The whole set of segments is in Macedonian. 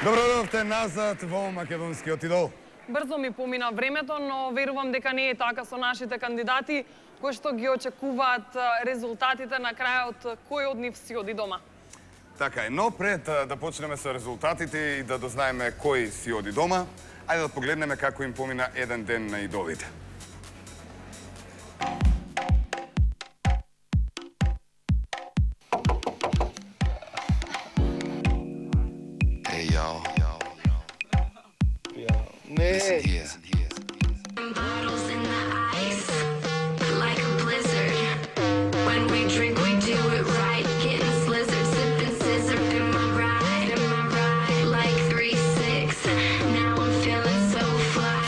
Добро дојдовте назад во македонскиот идол. Брзо ми помина времето, но верувам дека не е така со нашите кандидати, кои што ги очекуваат резултатите на крајот, кој од нив си оди дома. Така е, но пред да почнеме со резултатите и да дознаеме кој си оди дома, ајде да погледнеме како им помина еден ден на идолите. Hey y'all. Listen here. Bottles in the ice, like a blizzard. When we drink, we do it right. Getting slizzard, sipping scissor. In my ride, like 3-6. Now I'm feeling so fly.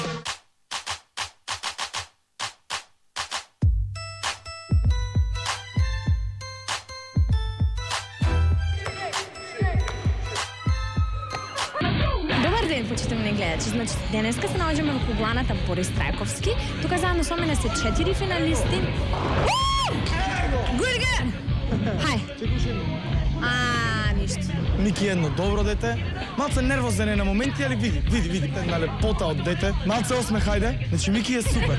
Добар ден, почитувани гледачи. Значи, денеска се наоѓаме во кубланата Борис Трајковски. Тука заедно со мене се 4 финалисти. Good again! Хај. Ништо. Ники едно добро дете. Малце нервозен е на моменти, али види. Една лепота од дете. Малце осмех, хајде. Значи, Мики е супер.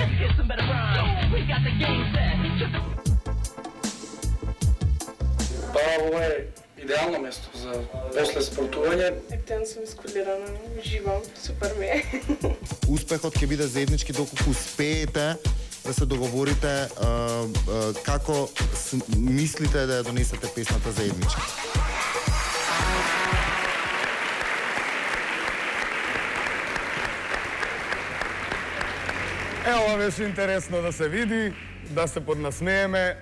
Па, ова е идеално место за после спортување. Ектен сум искулирана, живам, супер ми е. Успехот ќе биде заеднички доколку успеете да се договорите како мислите да ја донесете песната заеднички. Ова беше интересно да се види, да се поднасмееме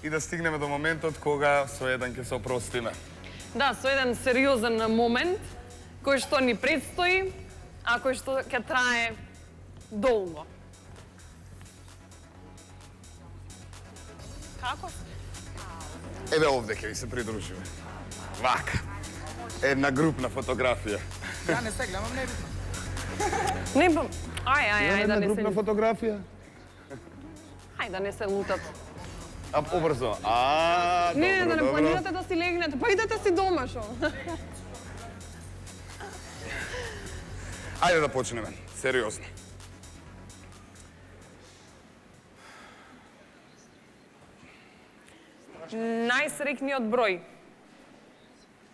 и да стигнеме до моментот кога со еден ќе се опростиме. Да, со еден сериозен момент, кој што ни предстои, а кој што ќе трае долго. Како? Еве овде ќе ви се придружиме. Вака. Една групна фотографија. Ја не се гледам, не битно. Не, ај, да не се... групна фотографија? Ај, да не се лутат. А, побрзо. Не, да не добро. планирате да си легнете, па идете си дома, шо? Ајде да почнеме. Сериозно. Најсрекниот број.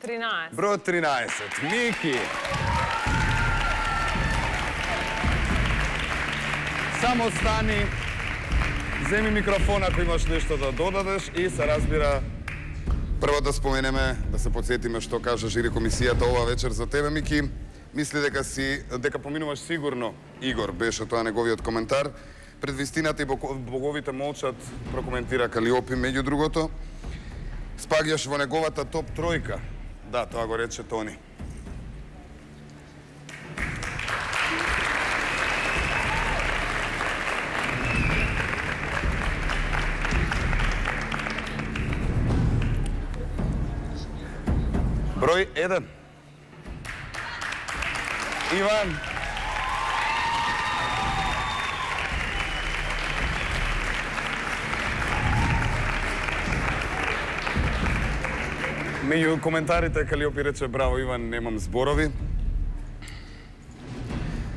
13. Број 13. Мики. Само стани, земи микрофон ако имаш нешто да додадеш и се разбира. Прво да споменеме, да се подсетиме што кажа жири комисијата ова вечер за тебе, Мики. Мисли дека поминуваш сигурно Игор, беше тоа неговиот коментар. Пред вистината и боговите молчат, прокоментира Калиопи, меѓу другото. Спаѓаш во неговата топ тројка. Да, тоа го рече Тони. Број 1. Иван. Меѓу коментарите Калиопи рече браво Иван, немам зборови.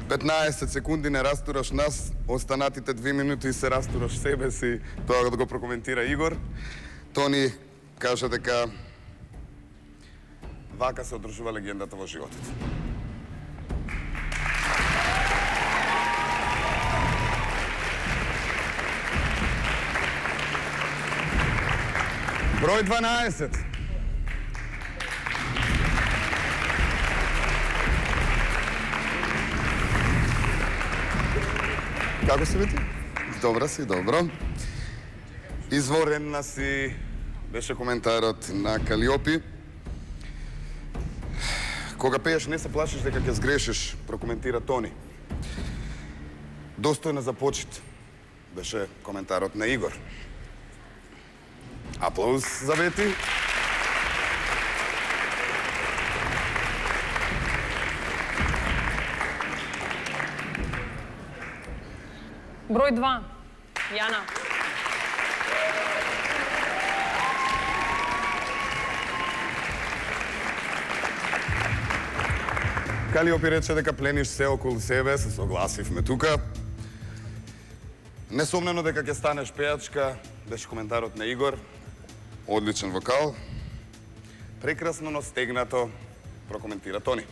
15 секунди не растураш нас, останатите 2 минути се растураш себе си, тоа да го прокоментира Игор. Тони кажа дека вака се одржува легендата во животот. Број 12. Како си бити? Добра си, добро. Изворена си беше коментарот на Калиопи. Кога пееш не се плашиш дека ќе сгрешиш, прокоментира Тони. Достојна за почит беше коментарот на Игор. Аплауз за Бети. Број 2. Јана. Калиопи рече дека плениш се околу себе, се согласивме тука. Несомнено дека ќе станеш пејачка, беше коментарот на Игор. Одличен вокал. Прекрасно, но стегнато, прокоментира Тони.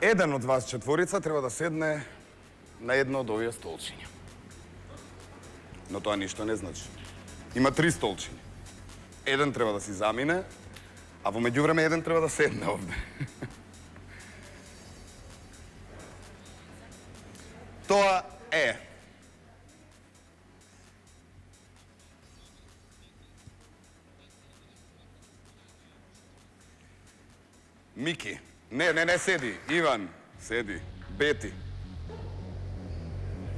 Еден од вас четворица треба да седне на едно од овие столчиња. Но тоа ништо не значи. Има 3 столчиња. Еден треба да си замине, а во меѓувреме еден треба да седне овде. Тоа е Мики. Не седи. Иван, седи. Бети.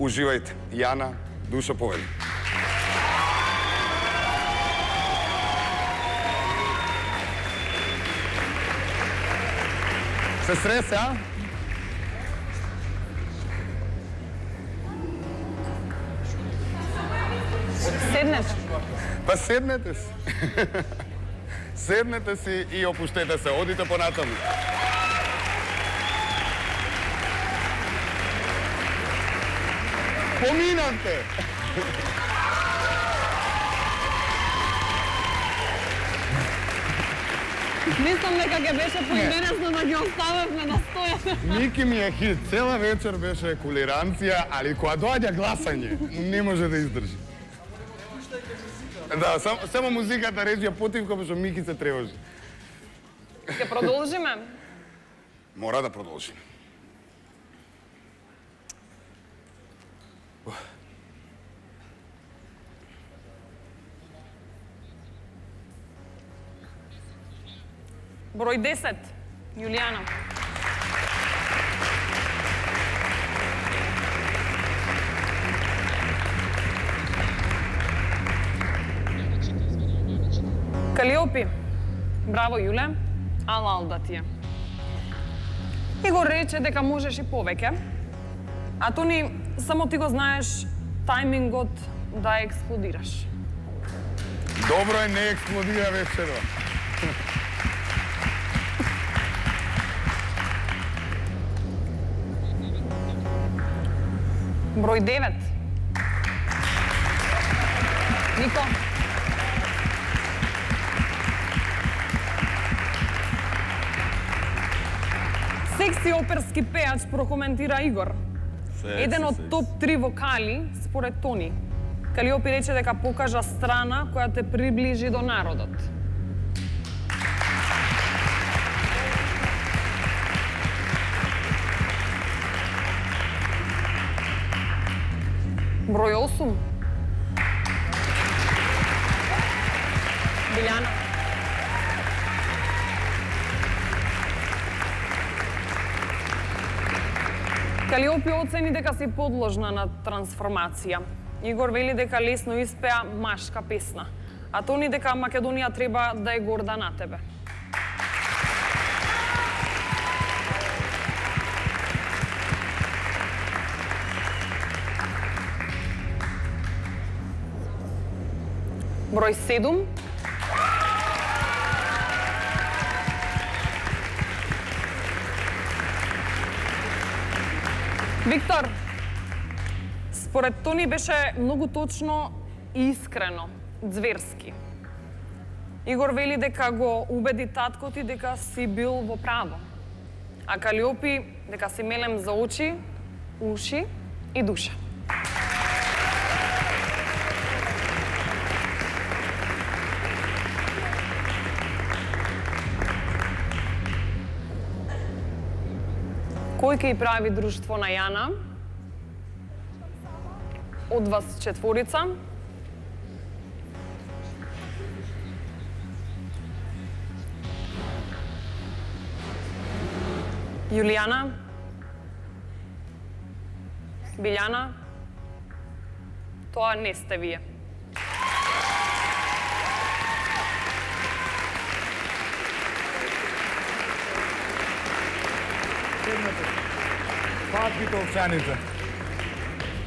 Уживајте. Јана, Душа, поведи. Се сресе, а? Седнете. Па седнете си. Седнете си и опуштете се. Одите понатаму. Поминате. Мислам дека ќе беше поинтересно да ги оставевме на стојане. Мики ми е хит. Цела вечер беше кулиранција, али кога доаѓа гласање, не може да издржи. Да, само музиката речи ја потивка, пошто Мики се тревожи. Ќе продолжиме? Мора да продолжиме. Број 10, Јулијана. Калиопи, браво Јуле, алал да ти е. Игор рече дека можеш и повеќе, а Тони само ти го знаеш тајмингот да експлодираш. Добро е, не експлодира вечерва. Број 9. Нико. Секси оперски пејач, прокоментира Игор. Еден од топ 3 вокали според Тони. Калиопи рече дека покажа страна која те приближи до народот. Број 8. Билјана. Калиопи оцени дека си подложна на трансформација. Игор вели дека лесно испеа машка песна, а Тони дека Македонија треба да е горда на тебе. Број 7. Виктор, според Тони беше многу точно и искрено, зверски. Игор вели дека го убеди татко ти дека си бил во право, а Калиопи дека си мелем за очи, уши и душа. Кој ќе и прави друштво на Јана? Од вас четворица. Јулијана. Билјана. Тоа не сте вие. Патите овчаните.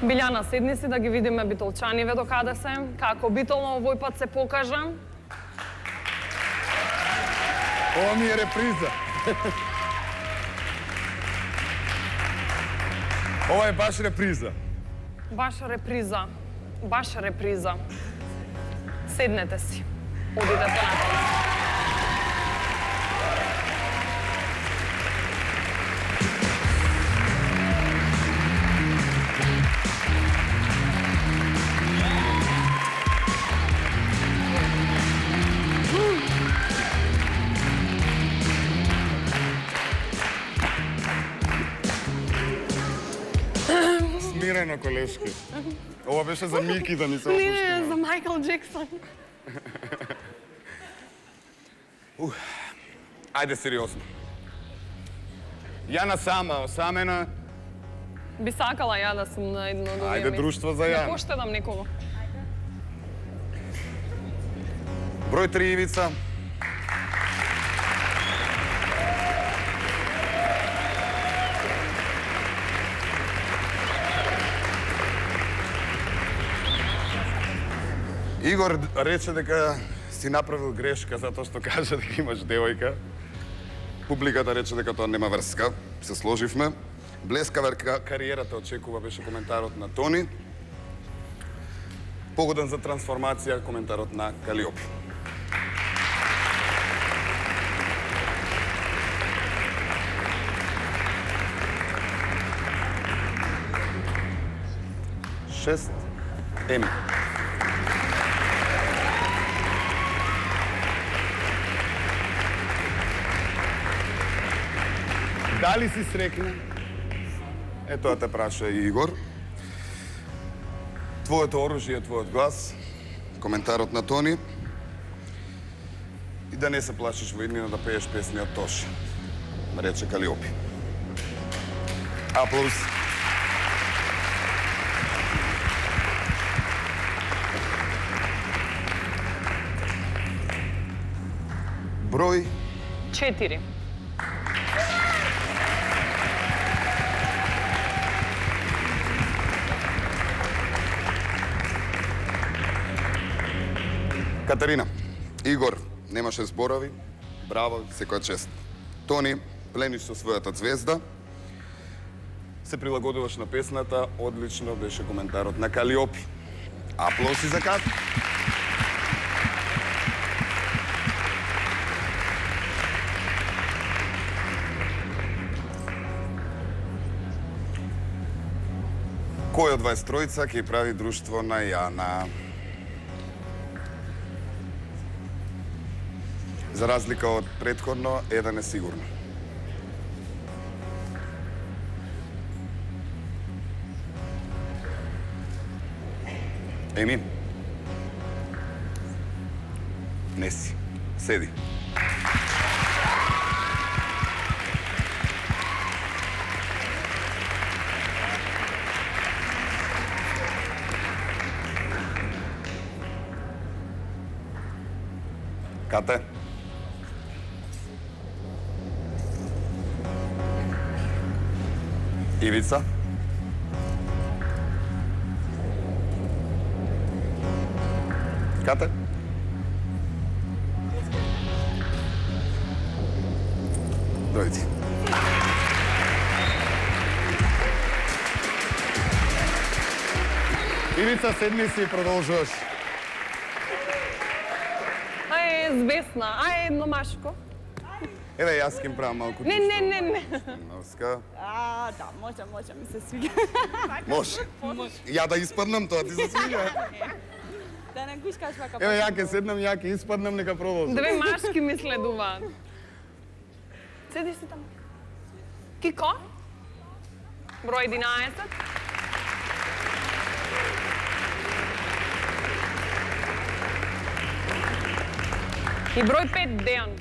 Билјана, седни си да ги видиме битолчаниве до каде се. Како битолно овој пат се покажа. Ова ми е реприза. Ова е баш реприза. Баш реприза. Баш реприза. Седнете си. Одидете натаму. Смирено, колешки. Ова беше за Мики да ни се опушти. Не, за Майкл Джексон. Ајде сериозно. Јана сама, осамена. Би сакала ја да сум на едно до Ајде друштво за Јана. Да поштедам некого. Број 3, Ивица. Игор рече дека си направил грешка затоа што кажа дека имаш девојка. Публиката рече дека тоа нема врска. Се сложивме. Блескава кариерата очекува беше коментарот на Тони. Погоден за трансформација коментарот на Калиопи. Шест. Еми. Дали си срекна? Е, тоа те праша и Игор. Твоето оружје е твојот глас. Коментарот на Тони. И да не се плашиш во иднина да пееш песни од Тоши. Рече Калиопи. Аплауз. Број 4. Катерина. Игор немаше зборови. Браво, секоја чест. Тони, плениш со својата звезда. Се прилагодуваш на песната. Одлично беше коментарот на Калиопи. Аплауси за Кат. Кој од 23-ца ќе прави друштво на Јана? За разлика од претходно, еден е сигурно. Еми? Не си. Седи. Кате? Ивица? Кате? Дојди. Ивица, седни си и продолжуваш. Ај, збесна. Ај, едно машко. Еве, јас ќе им правам малку. Не. Носка. Да, може, ми се свиѓа. Може. Ја да испаднам, тоа ти се свиѓа. Да не гушкаш вака. Еве, ја ќе седнам, ја ќе испаднам, нека продолжам. Две машки ми следуваат. Седи си таму. Кико? Број 11. И број 5, Дејан.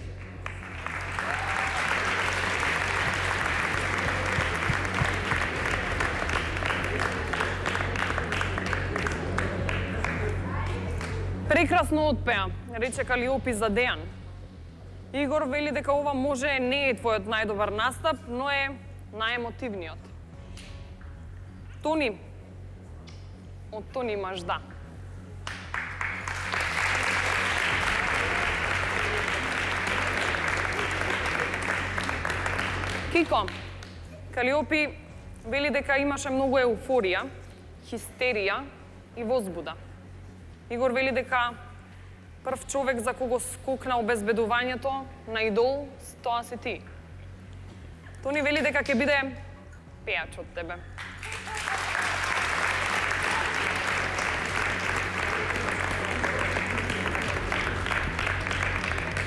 Прекрасно отпеа, рече Калиопи за Дејан. Игор вели дека ова може не е твојот најдобар настап, но е најемотивниот. Тони, од Тони Мажда. Кико, Калиопи вели дека имаше многу еуфорија, хистерија и возбуда. Игор вели дека прв човек за кого скокна обезбедувањето на идол, тоа си ти. Тони вели дека ќе биде пејач од тебе.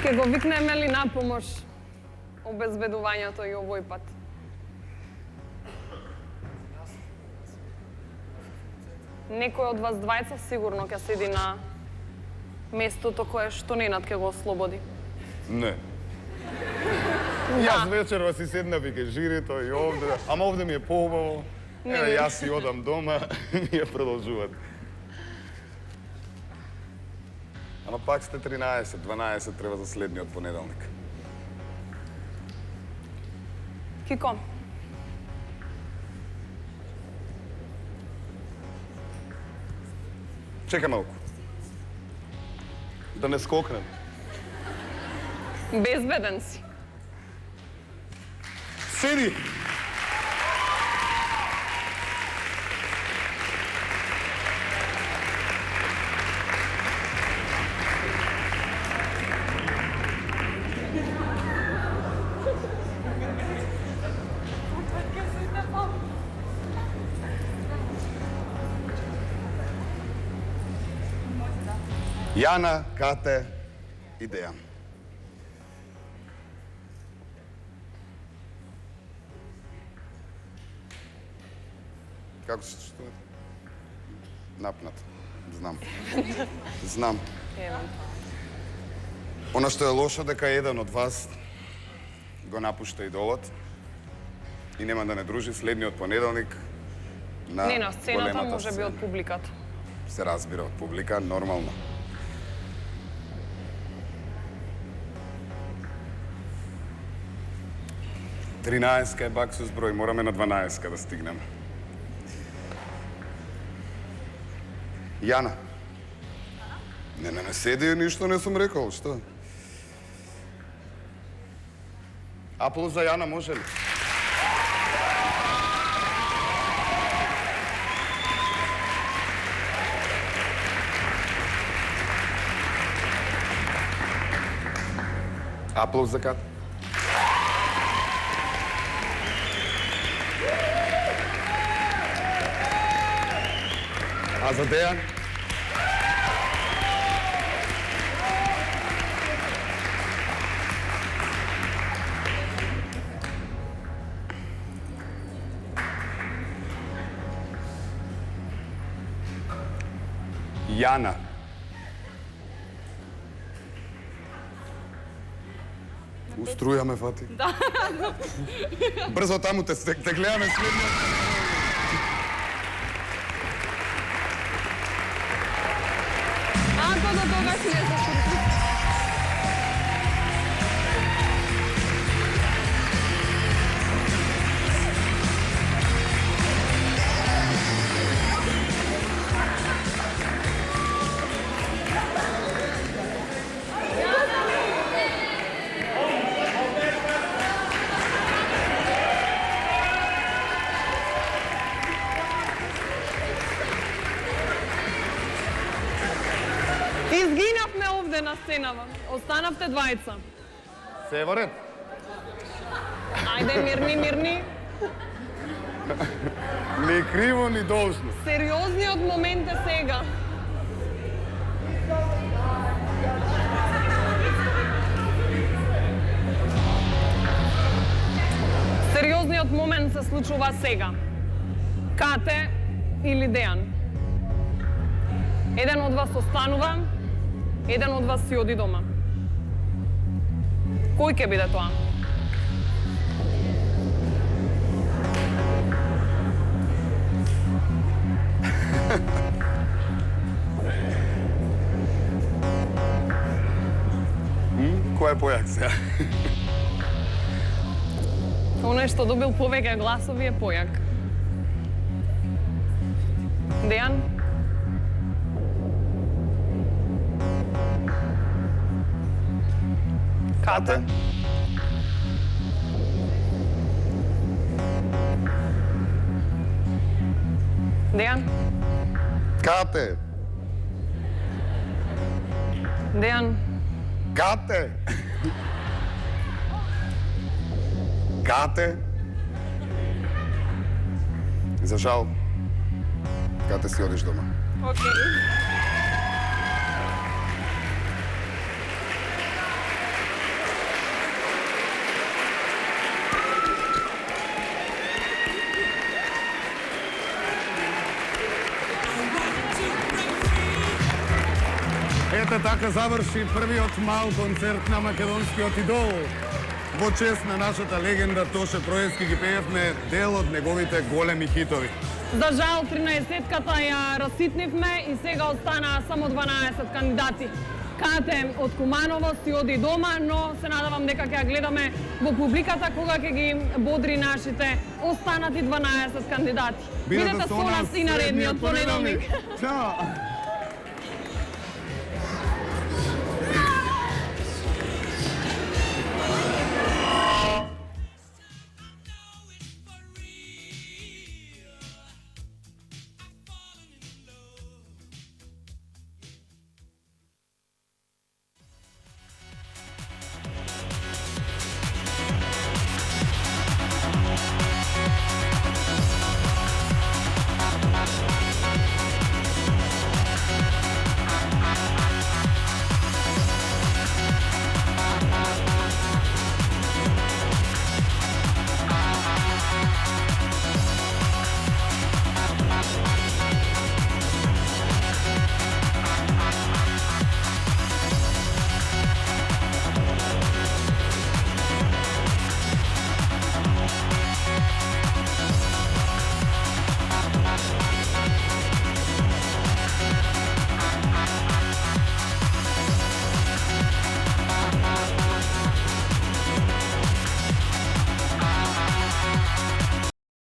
Ке го викнеме ли на помош обезбедувањето и овој пат? Некој од вас двајца сигурно ќе седи на местото кое што Ненад ќе го ослободи. Не. Јас вечерва си седнав и кај жирито и овде, ама овде ми е поубаво. Еве, јас си одам дома и ја продолжуват. Ама пак сте 13, 12 треба за следниот понеделник. Кико, Чекај малку. Да не скокнем. безбеден си. Седи! Јана, Кате и Дејан. Како се чувствувате? Напнат. Знам. Знам. Она што е лошо дека еден од вас го напушта идолот и нема да не дружи следниот понеделник на Не на сцената, големата може би сцена. од публиката. Се разбира од публика, нормално. Тринаеска е баксус број, мораме на 12 да стигнеме. Јана. Не седи, ништо не сум рекол, што? Аплауз за Јана може ли? Аплауз за Кат. А за Дејан? Јана. Уструја ме фати. Да. Брзо таму те гледаме следниот. Ако до тогаш не се шурти. Изгинавме овде на сценава. Останавте двајца. Се е во ред. Ајде, мирни. Ни криво, ни должно. Сериозниот момент е сега. Сериозниот момент се случува сега. Кате или Дејан. Еден од вас останува, еден од вас си оди дома. Кој ќе биде тоа? Кој е појак сега? Оној што добил повеќе гласови е појак. Дејан? Кате. Дејан. Кате. Дејан. Кате. Кате. За жал. Кате си одиш дома. Окей. Ете така заврши првиот мал концерт на македонскиот идол. Во чест на нашата легенда Тоше Проевски ги пеевме дел од неговите големи хитови. За жал, 13-ката ја раситнивме и сега останаа само 12 кандидати. Кате од Куманово си оди дома, но се надавам дека ќе ја гледаме во публиката кога ќе ги бодри нашите останати 12 кандидати. Бидете со нас и наредниот понеделник. Чао!